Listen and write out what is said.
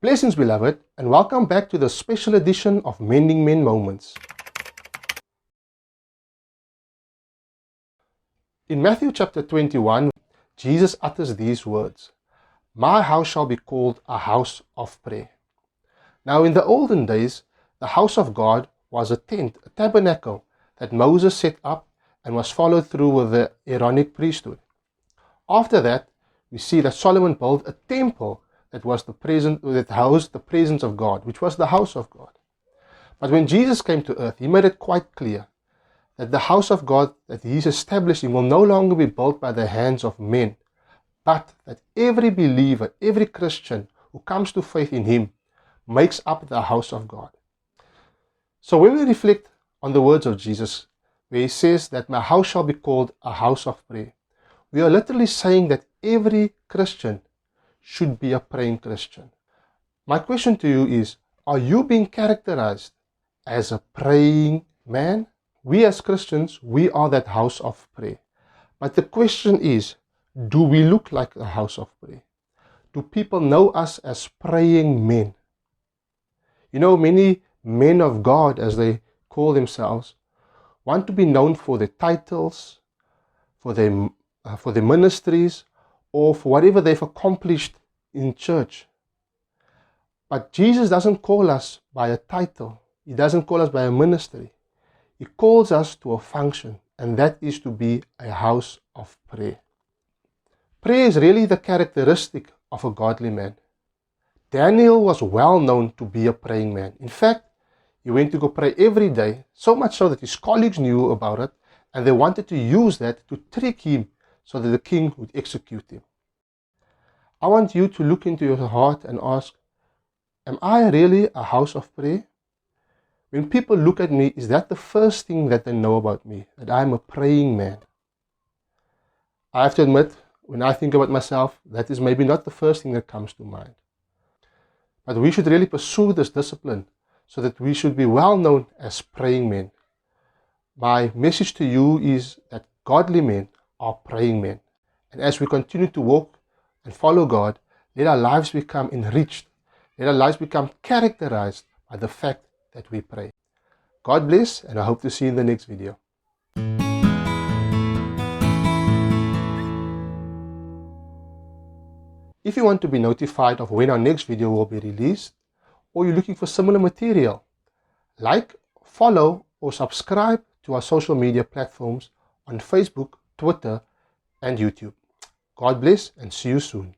Blessings, beloved, and welcome back to the special edition of Mending Men Moments. In Matthew chapter 21, Jesus utters these words, "My house shall be called a house of prayer." Now in the olden days, the house of God was a tent, a tabernacle that Moses set up and was followed through with the Aaronic priesthood. After that, we see that Solomon built a temple that housed the presence of God, which was the house of God. But when Jesus came to earth, he made it quite clear that the house of God that he is establishing will no longer be built by the hands of men, but that every believer, every Christian who comes to faith in him makes up the house of God. So when we reflect on the words of Jesus, where he says that my house shall be called a house of prayer, we are literally saying that every Christian should be a praying Christian. My question to you is, are you being characterized as a praying man? We as Christians, we are that house of prayer. But the question is, do we look like a house of prayer? Do people know us as praying men? You know, many men of God, as they call themselves, want to be known for their titles, for their ministries, or for whatever they've accomplished in church. But Jesus doesn't call us by a title. He doesn't call us by a ministry. He calls us to a function, and that is to be a house of prayer. Prayer is really the characteristic of a godly man. Daniel was well known to be a praying man. In fact, he went to go pray every day, so much so that his colleagues knew about it, and they wanted to use that to trick him so that the king would execute him. I want you to look into your heart and ask, am I really a house of prayer? When people look at me, is that the first thing that they know about me, that I'm a praying man? I have to admit, when I think about myself, that is maybe not the first thing that comes to mind. But we should really pursue this discipline so that we should be well known as praying men. My message to you is that godly men are praying men. And as we continue to walk and follow God, let our lives become enriched. Let our lives become characterized by the fact that we pray. God bless, and I hope to see you in the next video. If you want to be notified of when our next video will be released, or you're looking for similar material, like, follow, or subscribe to our social media platforms on Facebook, Twitter, and YouTube. God bless, and see you soon.